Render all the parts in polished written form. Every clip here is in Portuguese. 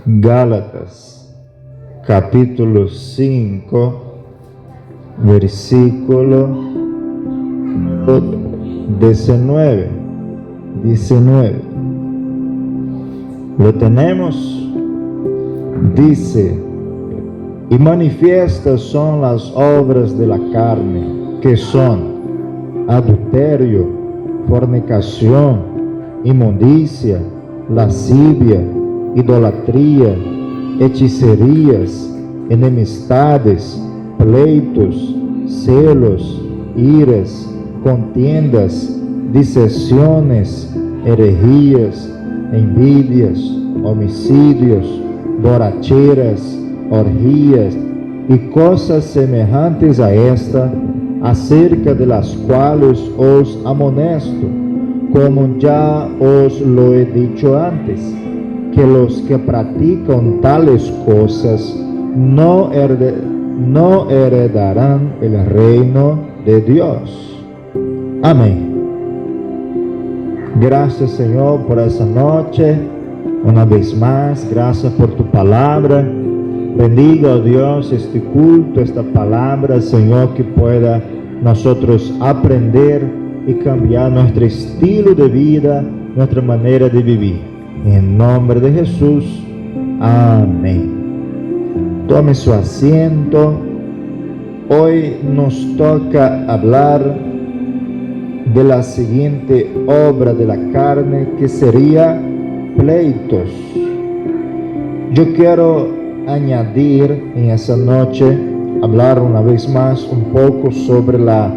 Gálatas, capítulo 5, versículo 19. ¿Lo tenemos? Dice: y manifiestas son las obras de la carne, que son adulterio, fornicación, inmundicia, lascivia, idolatría, hechicerías, enemistades, pleitos, celos, iras, contiendas, disensiones, herejías, envidias, homicidios, borracheras, orgías y cosas semejantes a esta, acerca de las cuales os amonesto, como ya os lo he dicho antes, que los que practican tales cosas no heredarán el reino de Dios. Amén. Gracias, Señor, por esa noche. Una vez más, gracias por tu palabra. Bendiga, oh Dios, este culto, esta palabra, Señor, que pueda nosotros aprender y cambiar nuestro estilo de vida, nuestra manera de vivir. En nombre de Jesús, amén. Tome su asiento. Hoy nos toca hablar de la siguiente obra de la carne, que sería pleitos. Yo quiero añadir en esa noche, hablar una vez más un poco sobre las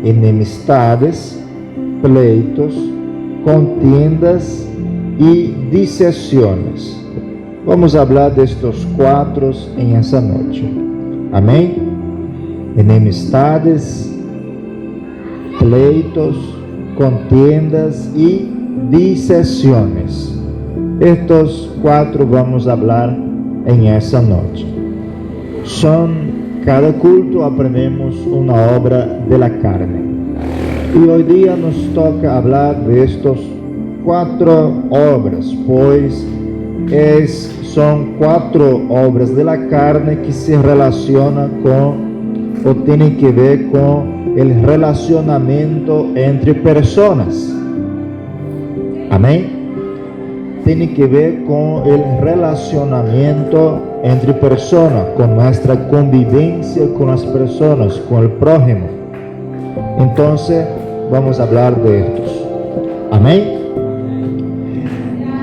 enemistades, pleitos, contiendas y disensiones. Vamos a hablar de estos cuatro en esa noche. Amén. Enemistades, pleitos, contiendas y disensiones. Estos cuatro vamos a hablar en esa noche. Cada culto aprendemos una obra de la carne. Y hoy día nos toca hablar de estos cuatro obras, pues son cuatro obras de la carne que se relacionan con o tienen que ver con el relacionamiento entre personas. Amén. Tiene que ver con el relacionamiento entre personas, con nuestra convivencia con las personas, con el prójimo. Entonces, vamos a hablar de estos. Amén.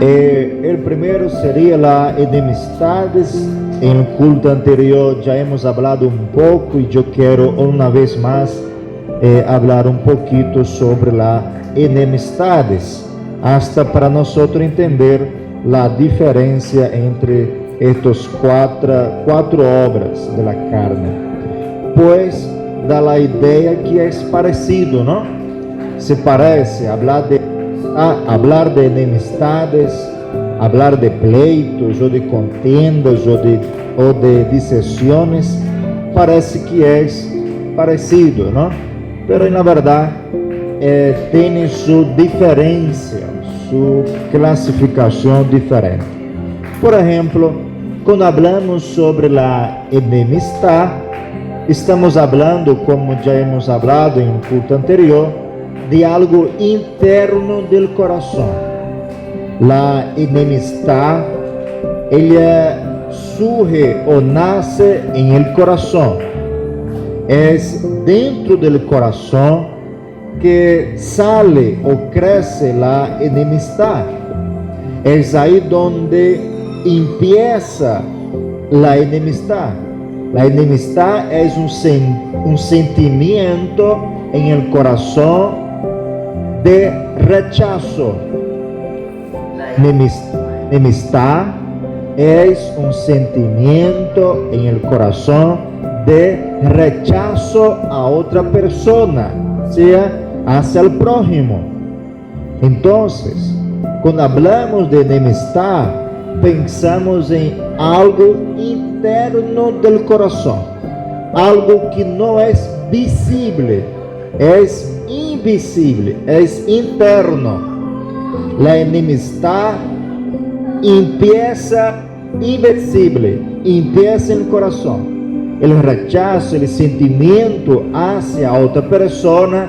El primero sería las enemistades. En el culto anterior ya hemos hablado un poco y yo quiero una vez más hablar un poquito sobre las enemistades, hasta para nosotros entender la diferencia entre estas cuatro obras de la carne. Pues da la idea que es parecido, ¿no? Se parece hablar de enemistades, hablar de pleitos o de contiendas o de disensiones, parece que es parecido, ¿no? Pero en la verdad tiene su diferencia, su clasificación diferente. Por ejemplo, cuando hablamos sobre la enemistad, estamos hablando, como ya hemos hablado en un culto anterior, de algo interno del corazón. La enemistad, ella surge o nace en el corazón. Es dentro del corazón que sale o crece la enemistad. Es ahí donde empieza la enemistad. La enemistad es un sentimiento en el corazón de rechazo. Enemistad es un sentimiento en el corazón de rechazo a otra persona, sea hacia el prójimo. Entonces, cuando hablamos de enemistad, pensamos en algo interno del corazón, algo que no es visible, es invisible, es interno. La enemistad empieza invencible, empieza en el corazón. El rechazo, el sentimiento hacia otra persona,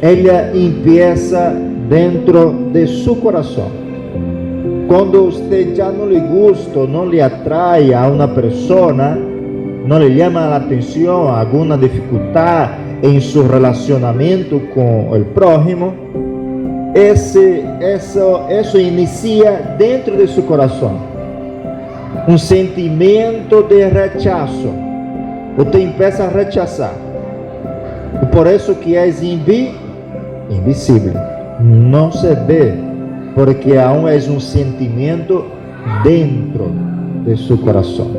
ella empieza dentro de su corazón. Quando você já não lhe gusta, não lhe atrai a uma pessoa, não lhe chama a atenção alguma dificuldade em seu relacionamento com o próximo, isso inicia dentro de seu coração um sentimento de rechaço. Você começa a rechazar. E por isso que é invisível, não se vê, porque aún é um sentimento dentro de seu coração.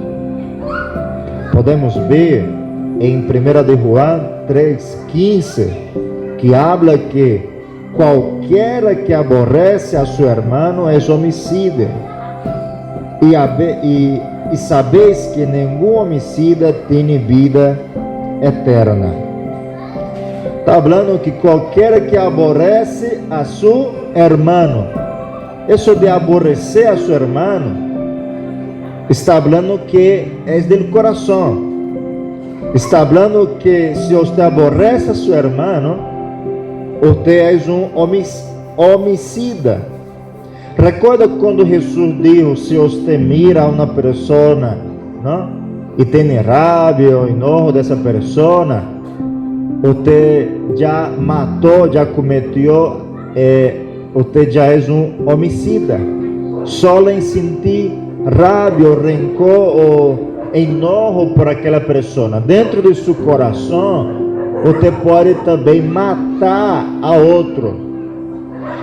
Podemos ver em 1 de João 3,15 que habla que qualquer que aborrece a seu irmão é homicida, e sabeis que nenhum homicida tem vida eterna. Está falando que qualquer que aborrece a seu irmão, isso de aborrecer a seu irmão, está falando que é do coração. Está falando que se você aborrece a seu irmão, você é homicida. Recorda quando Jesus disse: se você mira a uma pessoa, não? E tem raiva ou enojo dessa pessoa, você já matou, já cometeu, você já é homicida. Só em sentir raiva, ou rancor ou enojo por aquela pessoa dentro de seu coração, você pode também matar a outro.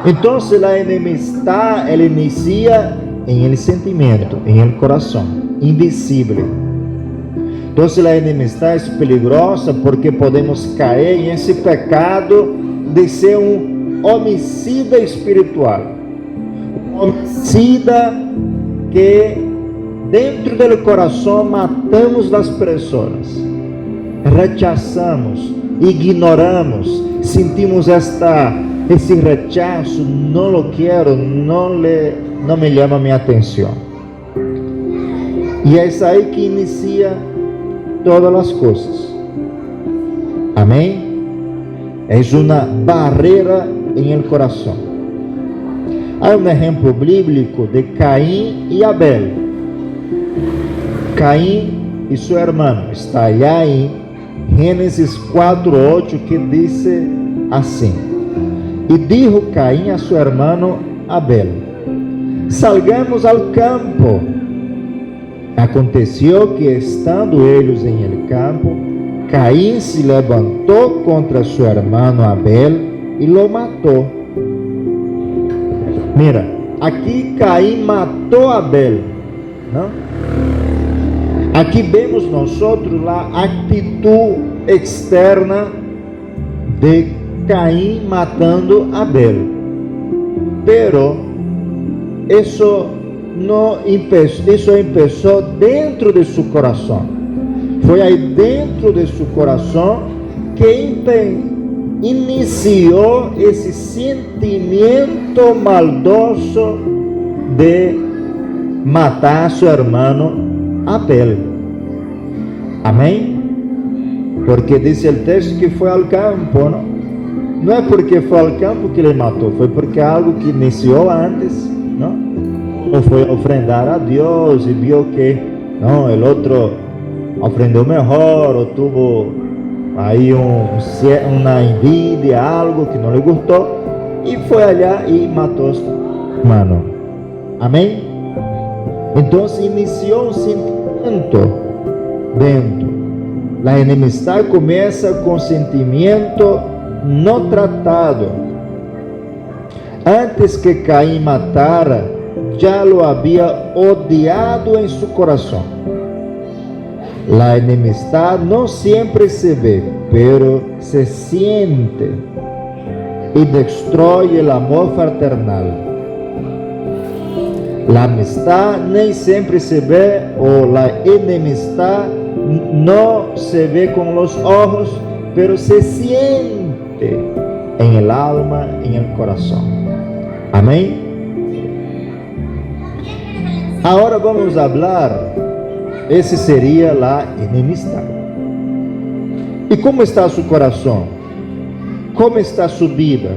Então, a enemistade, ela inicia em el sentimento, em el coração, invisível. Então, a enemistade é peligrosa porque podemos cair nesse pecado de ser um homicida espiritual. Um homicida que dentro do coração matamos as pessoas, rechazamos, ignoramos, sentimos esse rechazo, não lo quero, não me chama minha atenção. E é isso aí que inicia todas as coisas. Amém? É uma barreira em el coração. Há um exemplo bíblico de Caim e Abel. Caim e seu irmão. Está allá em Gênesis 4:8, que diz assim: e dijo Caim a seu irmão Abel: salgamos ao campo. Aconteceu que, estando eles em el campo, Caim se levantou contra seu irmão Abel e lo matou. Mira, aqui Caim matou Abel, não? Aqui vemos nós a atitude externa de Caim matando Abel. Pero isso começou dentro de seu coração. Foi aí dentro de seu coração que iniciou esse sentimento maldoso de matar seu irmão Abel. Amém? Porque diz o texto que foi ao campo, não? Não é porque foi ao campo que ele matou, foi porque algo que iniciou antes, não? Ou foi ofrendar a Deus e viu que não, o outro ofrendeu melhor, ou tuvo aí uma envidia, algo que não lhe gostou, e foi allá e matou seu irmão. Amém? Então iniciou um sentimento dentro. A enemistade começa com sentimento não tratado. Antes que Caim matara, já lo havia odiado em seu coração. A enemistade não sempre se vê, pero se siente e destrói o amor fraternal. A amistade nem sempre se vê, ou a enemistade não se vê com os olhos, pero se siente em el alma, em el coração. Amém? Agora vamos falar, esse seria a enemistade. E como está seu coração? Como está sua vida?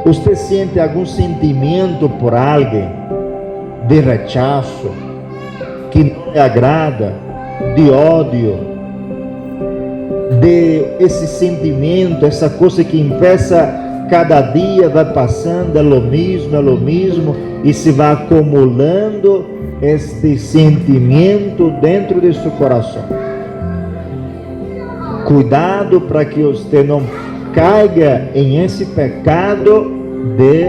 Você sente algum sentimento por alguém de rechaço, que não lhe agrada, de ódio, de esse sentimento, essa coisa que empieza cada dia, vai passando, é o mesmo, e se vai acumulando este sentimento dentro de seu coração. Cuidado para que você não caiga em esse pecado de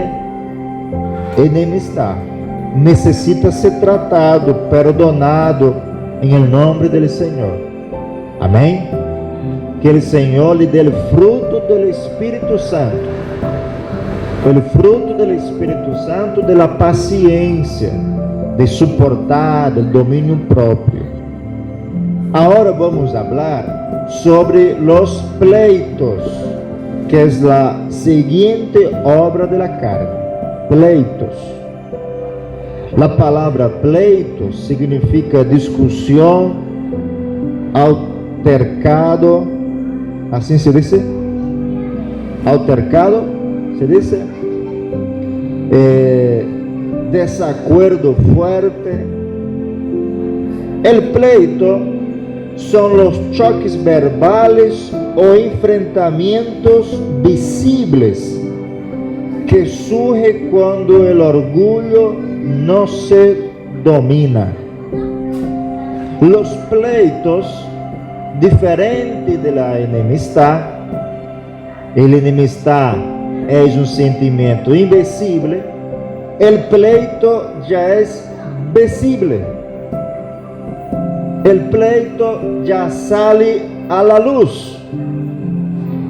enemistade. Necessita ser tratado, perdonado, em nome do Senhor. Amém? Que o Senhor lhe dê o fruto do Espírito Santo. O fruto do Espírito Santo, da paciência, de suportar, do domínio próprio. Agora vamos falar sobre os pleitos, que é a seguinte obra da carne. Pleitos. A palavra pleito significa discussão, altercado, assim se diz? Altercado, se diz? Desacuerdo fuerte. El pleito são os choques verbales ou enfrentamentos visíveis que surgem quando o orgulho não se domina. Los pleitos, diferente de la enemistad, el enemistad es un sentimiento invisible, el pleito ya es visible. El pleito ya sale a la luz.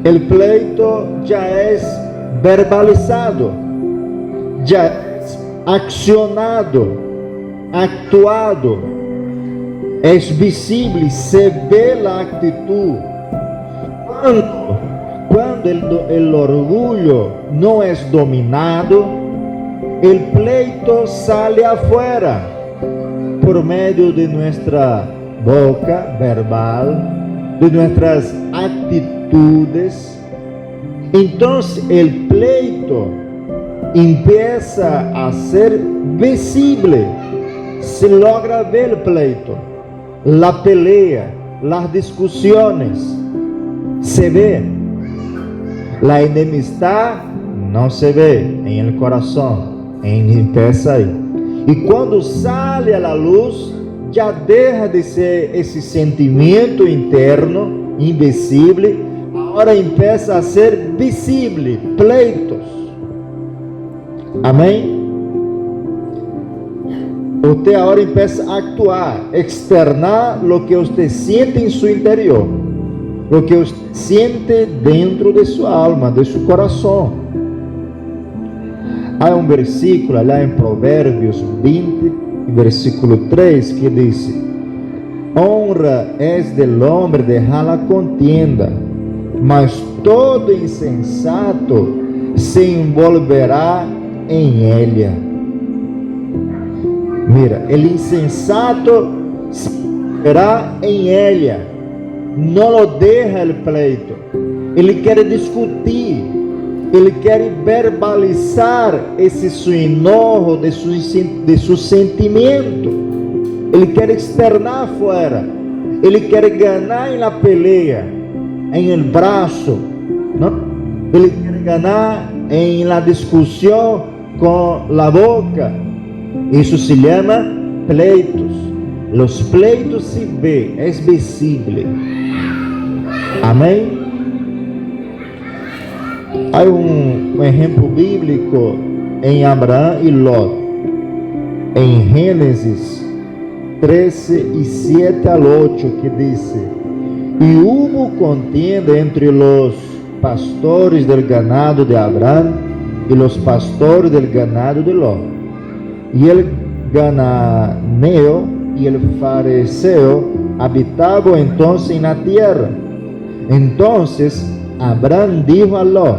El pleito ya es verbalizado, ya es accionado, actuado, es visible, se ve la actitud. Quando el orgullo no es dominado, el pleito sale afuera por medio de nuestra boca verbal, de nuestras actitudes. Entonces el pleito empieza a ser visible. Se logra ver el pleito, la pelea, las discusiones, se ve. La enemistad no se ve en el corazón, empieza ahí. Y cuando sale a la luz, ya deja de ser ese sentimiento interno, invisible, ahora empieza a ser visible, pleitos. Amém? Usted ahora empieza a actuar, externar lo que usted siente en su interior, lo que usted siente dentro de su alma, de su corazón. Hay un versículo allá en Proverbios 20, versículo 3, que dice: honra es del hombre dejar la contienda, mas todo insensato se envolverá en ella. Mira, el insensato se envolverá en ella, no lo deja el pleito, ele quer discutir, ele quer verbalizar esse seu enojo, de seu sentimento, ele quer externar fora, ele quer ganhar na pelea, em el braço, não? Ele quer ganhar em la discussão com la boca. Isso se chama pleitos. Los pleitos se vê, é visível. Amém? Há um exemplo bíblico em Abraão e Ló, em Gênesis 13 e 7 al 8, que diz: e hubo contienda entre los pastores del ganado de Abraham y los pastores del ganado de Ló. Y el gananeo y el fariseo habitaban entonces en la tierra. Entonces Abraham dijo a Ló: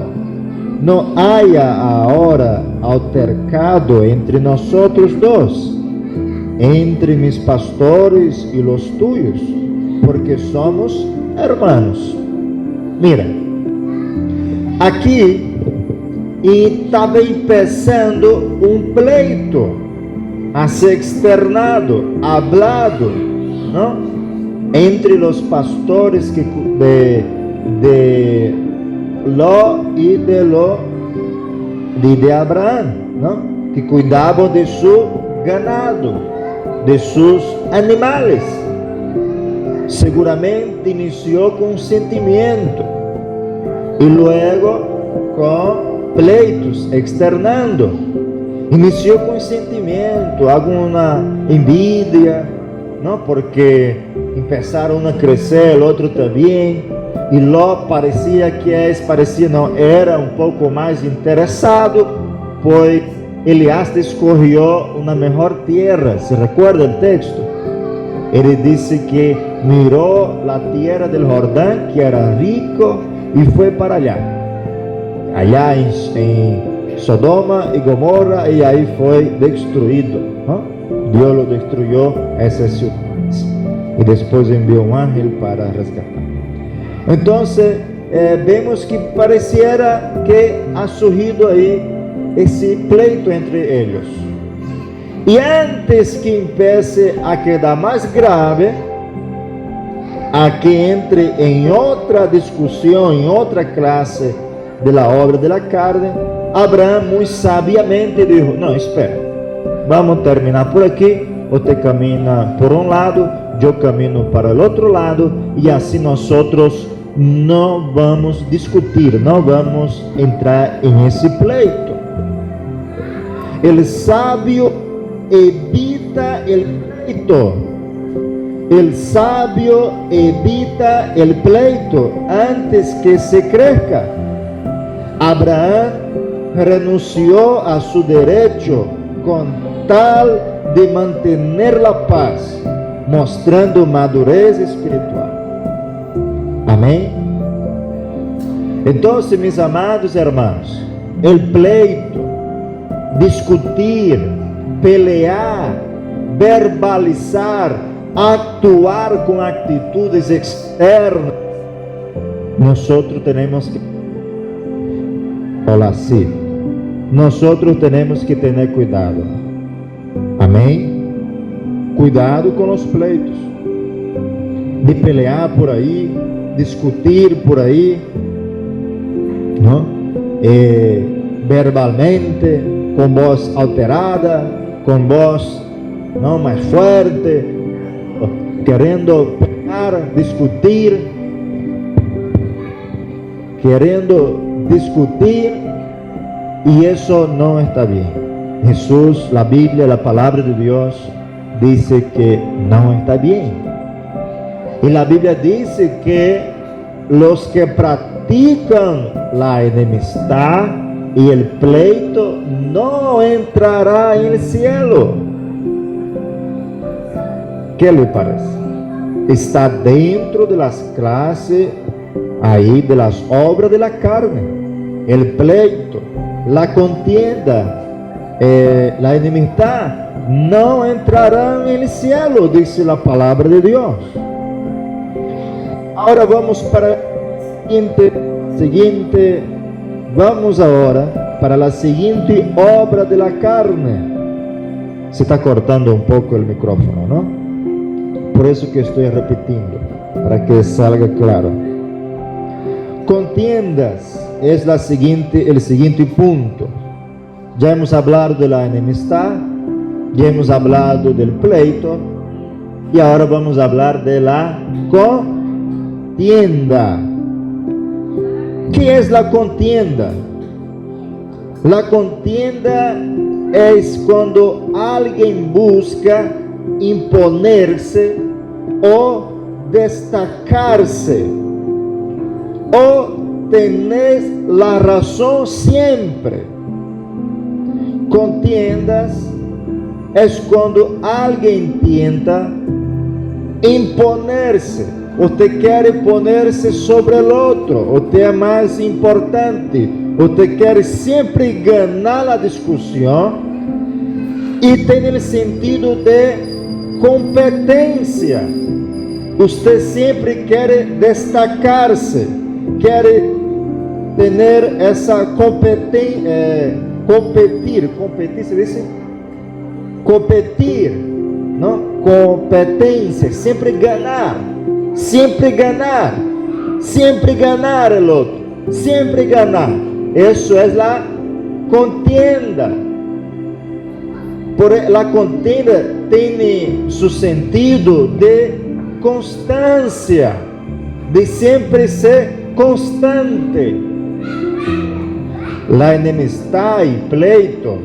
no haya ahora altercado entre nosotros dos, entre mis pastores y los tuyos, porque somos hermanos. Mira, aqui estava empezando um pleito a ser externado, hablado, ¿no? Entre os pastores de Ló e de Abraão, ¿no? Que cuidavam de su ganado, de sus animales. Seguramente iniciou com um sentimento e logo com pleitos, externando. Iniciou com um sentimento, alguma envidia, não? Porque começaram a crescer, o outro também. E Ló era um pouco mais interessado, pois ele hasta escolheu uma melhor terra. Se recuerda o texto? Ele disse que mirou a terra do Jordão, que era rico, e foi para allá em Sodoma e Gomorra, e aí foi destruído, ¿no? Deus lo destruyó essas cidades e depois enviou um ángel para resgatar. Então, vemos que pareciera que ha surgido aí esse pleito entre eles. E antes que empiece a quedar mais grave, a que entre em outra discussão, em outra classe da obra da carne, Abraão muito sabiamente disse: não, espera, vamos terminar por aqui, você camina por um lado, eu camino para o outro lado, e assim nós não vamos discutir, não vamos entrar em esse pleito. O sábio evita o pleito. O sábio evita o pleito antes que se crezca. Abraão renunciou a su derecho com tal de manter a paz, mostrando madurez espiritual. Amém? Então, meus amados irmãos, o pleito, discutir, pelear, verbalizar, actuar com atitudes externas, nós temos que temos que ter cuidado. Amém? Cuidado com os pleitos, de pelear por aí, discutir por aí, não? Verbalmente, com voz alterada, com voz não mais forte, querendo pegar, discutir, e isso não está bem. Jesus, a Bíblia, a palavra de Deus diz que não está bem. E a Bíblia diz que os que praticam a enemistad e o pleito não entrará no cielo. Que lhe parece? Está dentro das classes aí das obras da carne. O pleito, a contienda, a enemistad não entrarão no cielo, diz a palavra de Deus. Agora vamos para a seguinte, vamos agora para a seguinte obra da carne. Se está cortando um pouco o micrófono, não? Por isso que estou repetindo, para que salga claro. Contiendas é o seguinte ponto. Já hemos hablado da enemistad, já hemos hablado do pleito, e agora vamos falar da contienda. ¿Qué es la contienda? La contienda es cuando alguien busca imponerse o destacarse o tener la razón siempre. Contiendas es cuando alguien intenta imponerse. Usted quer poner-se sobre o outro, você é mais importante, você quer sempre ganhar a discussão e tem o sentido de competência. Você sempre quer destacar-se, quer ter essa competência, competir, se diz? Competir, não? Competência, sempre ganhar o outro, sempre ganhar. Isso é a contienda. Por a contienda tem seu sentido de constância, de sempre ser constante. A enemistade e pleito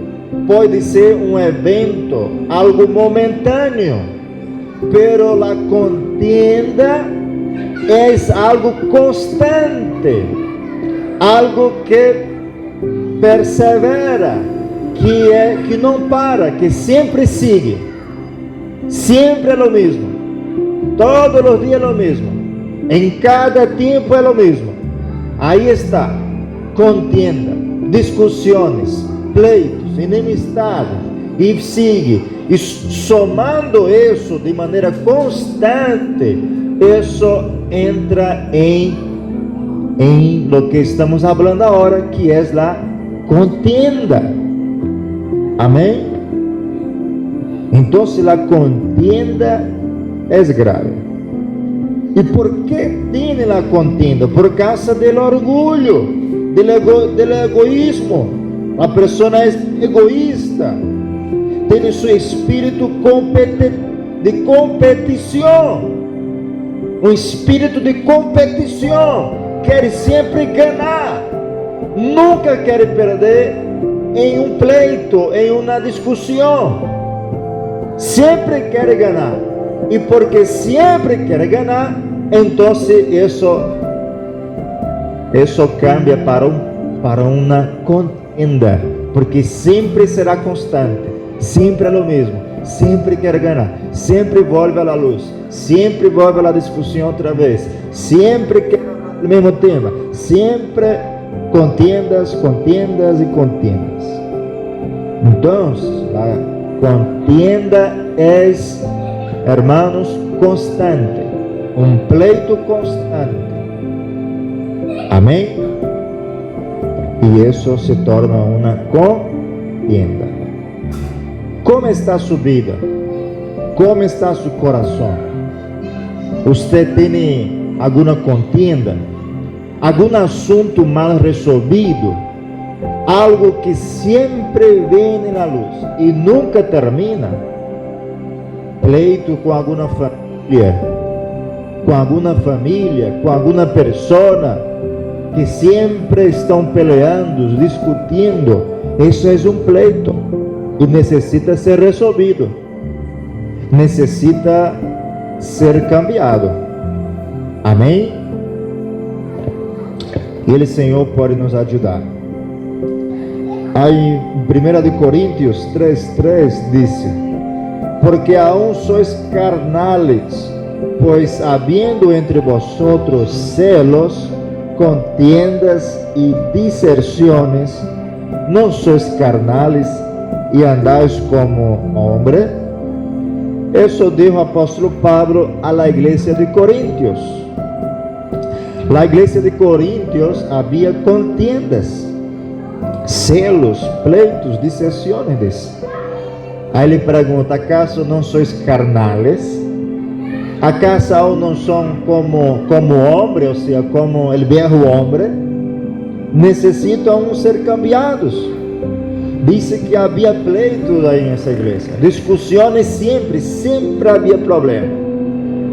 pode ser um evento, algo momentâneo, pero a contienda é algo constante, algo que persevera, que não para, que sempre sigue, sempre é o mesmo, todos os dias é o mesmo, em cada tempo é o mesmo. Aí está, contienda, discussões, pleitos, enemistades, e sigue, e somando isso de maneira constante, isso entra em lo que estamos falando agora, que é a contienda. Amém? Então, a contienda é grave. E por que tem a contienda? Por causa do orgulho, do egoísmo. A pessoa é egoísta, tem seu espírito de competição, um espírito de competição, quer sempre ganhar, nunca quer perder em um pleito, em uma discussão, sempre quer ganhar, e porque sempre quer ganhar, então isso cambia para uma contenda, porque sempre será constante, sempre é o mesmo, sempre quer ganhar, sempre volta à luz, sempre volta à discussão outra vez, sempre quer o mesmo tema, sempre contiendas. Então, a contienda é, hermanos, constante, um pleito constante. Amém? E isso se torna uma contienda. Como está sua vida? Como está seu coração? Você tem alguma contienda? Algum assunto mal resolvido? Algo que sempre vem na luz e nunca termina? Pleito com alguma família? Com alguma pessoa que sempre estão peleando, discutindo? Isso é um pleito e necessita ser resolvido, necessita ser cambiado. Amém? E o Senhor pode nos ajudar. Aí, em 1 Coríntios 3:3 diz: porque aún sois carnales, pois havendo entre vosotros celos, contiendas e diserciones, não sois carnales e andais como hombre. Isso dijo o apóstolo Pablo a la iglesia de Corintios. La iglesia de Corintios havia contiendas, celos, pleitos, diserciones. Aí ele pergunta: acaso não sois carnales? ¿Acaso aún no son como hombre, o sea, como el viejo hombre? Necesitan aún ser cambiados. Dice que había pleitos ahí en esa iglesia, discusiones sempre había problemas.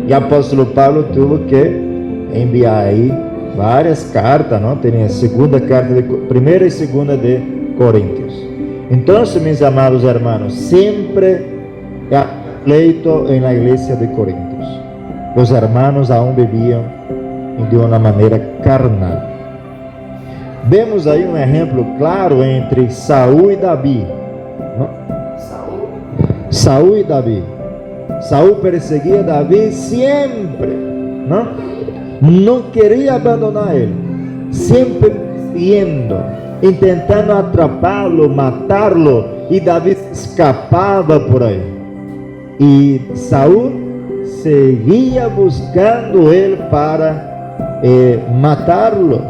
E o apóstolo Pablo tuvo que enviar aí várias cartas, não? Tem a segunda carta, primeira e segunda de Coríntios. Então, meus amados hermanos, sempre há pleito em la igreja de Coríntios. Os hermanos aún viviam de uma maneira carnal. Vemos aí um exemplo claro entre Saul e Davi. Saul e Davi. Saul perseguia Davi sempre, não queria abandonar ele, sempre indo. intentando atrapá-lo, matá-lo, e Davi escapava por aí. E Saul seguia buscando ele para matá-lo.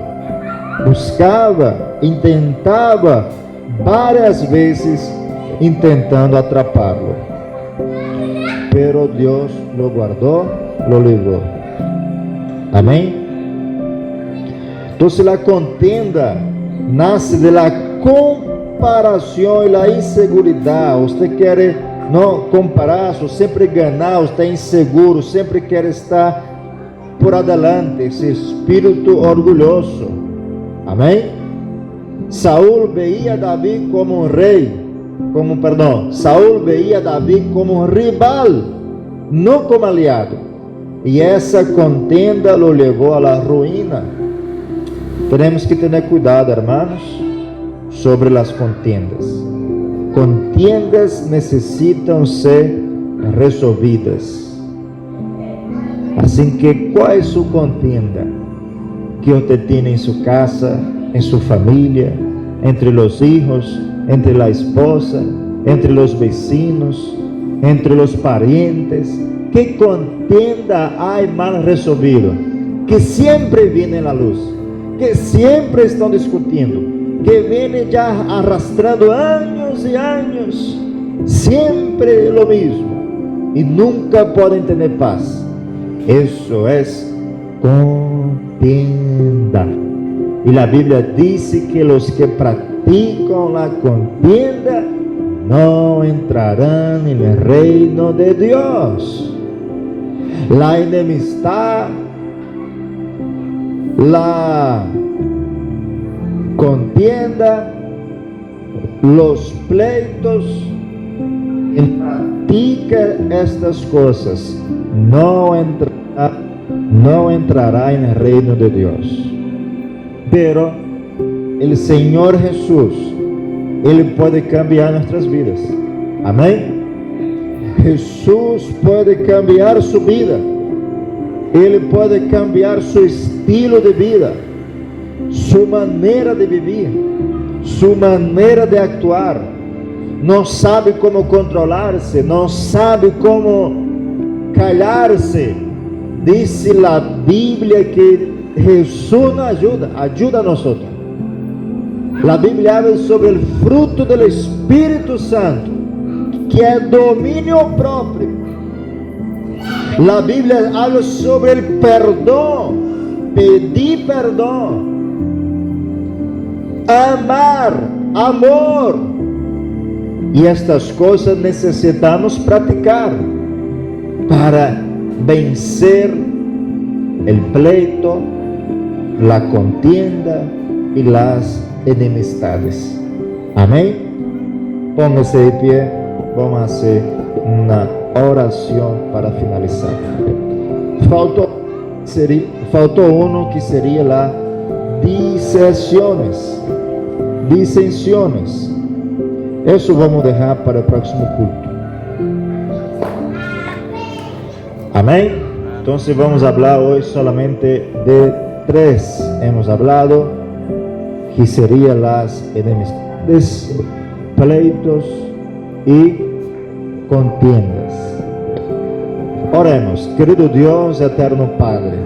Buscava, intentava várias vezes, intentando atrapá-lo. Pero Deus lo guardou, lo livrou. Amém? Então, a contienda nasce de la comparação e la inseguridade. Você quer não comparar, sempre ganhar, você é inseguro, sempre quer estar por adelante, esse espírito orgulhoso. Amém? Saul veia Davi como um rei, Saul veia Davi como um rival, não como aliado. E essa contenda lo levou à ruína. Temos que ter cuidado, hermanos, sobre as contendas. Contendas necessitam ser resolvidas. Assim que, qual é sua contenda que você tem em sua casa, em sua família, entre os filhos, entre a esposa, entre os vecinos, entre os parentes? Que contenda há mal resolvido? Que sempre vem à luz, que sempre estão discutindo, que vem já arrastrando anos e anos, sempre o mesmo, e nunca podem ter paz. Isso é contenda. E a Bíblia diz que os que praticam a contenda não entrarão no reino de Deus. La enemistad, la contienda, los pleitos, quien practica estas cosas não entrará en el reino de Dios. Pero el Señor Jesús, Ele pode cambiar nuestras vidas. Amém? Jesús pode cambiar sua vida. Ele pode cambiar seu estilo de vida, sua maneira de viver, sua maneira de actuar. Não sabe como controlar-se, não sabe como calhar-se. Diz a Bíblia que Jesus nos ajuda a nós. A Bíblia habla sobre o fruto do Espírito Santo, que é domínio próprio. A Bíblia habla sobre o perdão, pedir perdão, amar, amor. E estas coisas necessitamos praticar para vencer o pleito, a contienda e as enemistades. Amém? Póngase de pé, vamos fazer uma oração para finalizar. Faltou um que seria lá dissensiones. Isso vamos deixar para o próximo culto. Amém? Então vamos falar hoje solamente de 3. Hemos hablado que seria las enemistades, pleitos e contiendas. Oremos. Querido Deus, eterno Padre,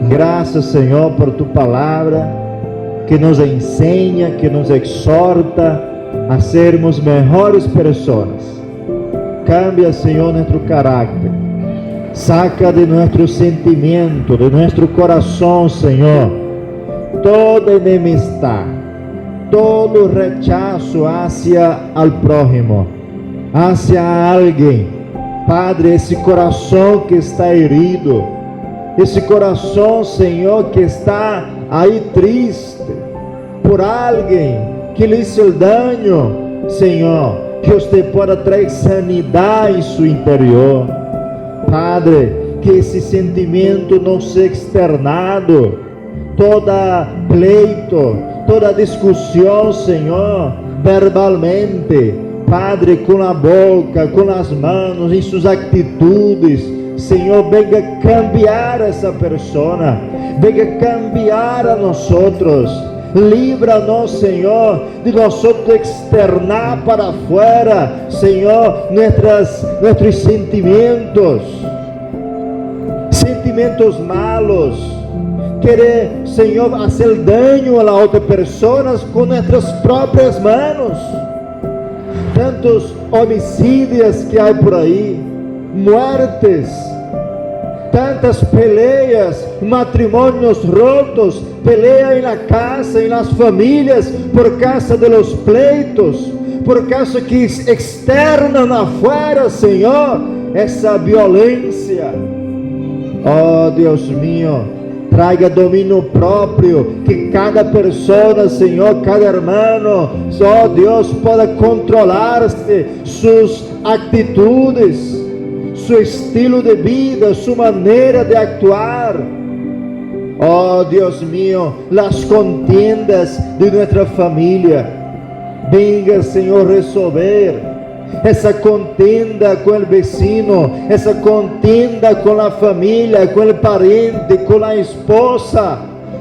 graças, Senhor, por tu palavra que nos ensina, que nos exorta a sermos melhores pessoas. Cambia, Senhor, nosso caráter. Saca de nosso sentimento, de nosso coração, Senhor, toda enemistad, todo rechazo hacia al prójimo, hacia alguém. Padre, esse coração que está herido, esse coração, Senhor, que está aí triste por alguém que lhe hizo dano, Senhor, que você possa trazer sanidade em seu interior. Padre, que esse sentimento não seja externado, toda pleito, toda discussão, Senhor, verbalmente, Padre, com a boca, com as mãos, em suas atitudes, Senhor, venga cambiar essa pessoa, venga cambiar a nós outros, Líbranos, Senhor, de nós externar para afuera, Senhor, nuestros sentimientos malos, querer, Senhor, fazer daño a la otra persona com nossas próprias manos. Tantos homicídios que há por aí, muertes, tantas peleas, matrimônios rotos, pelea en la casa, en las familias, por causa de los pleitos, por causa que externan afuera, Senhor, essa violência. Oh Deus mío, traga domínio próprio, que cada pessoa, Senhor, cada hermano, oh Deus, pueda controlar-se suas atitudes, su estilo de vida, su maneira de actuar. Oh Deus mío, las contiendas de nuestra familia, venga, Senhor, resolver essa contenda com o vecino, essa contenda com a família, com o parente, com a esposa,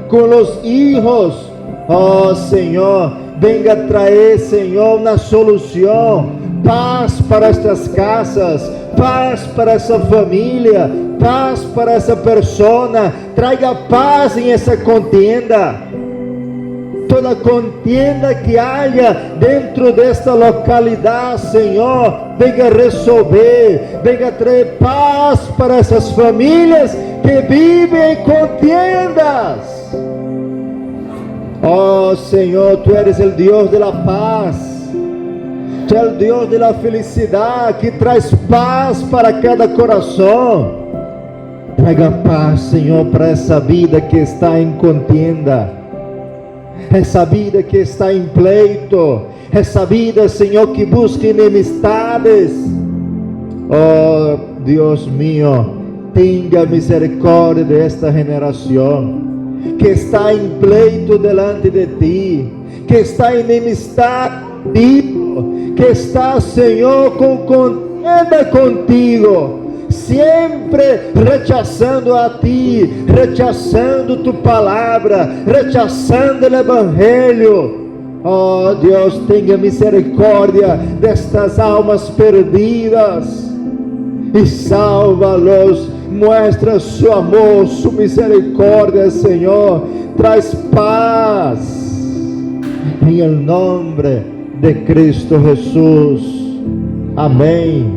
com os hijos. Oh Senhor, venga trazer, Senhor, uma solução, paz para estas casas, paz para essa família, paz para essa pessoa. Traga paz em essa contenda. Toda contienda que haja dentro desta localidade, Senhor, venga resolver, venga trazer paz para essas famílias que vivem em contiendas. Oh Senhor, Tu eres o Deus de la paz, Tu és o Deus de la felicidade, que traz paz para cada coração. Traga paz, Senhor, para essa vida que está em contienda, essa vida que está em pleito, essa vida, Senhor, que busca enemistades. Oh Deus mío, tenha misericórdia desta geração que está em pleito delante de Ti, que está em enemistade contigo, que está, Senhor, com contenda contigo, sempre rechazando a Ti, rechazando Tu palavra, rechazando o Evangelho. Oh Deus, tenha misericórdia destas almas perdidas e salva-los, mostra Su amor, Su misericórdia, Senhor, traz paz em nome de Cristo Jesus. Amém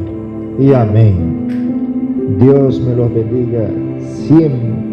e amém. Deus me lo bendiga sempre.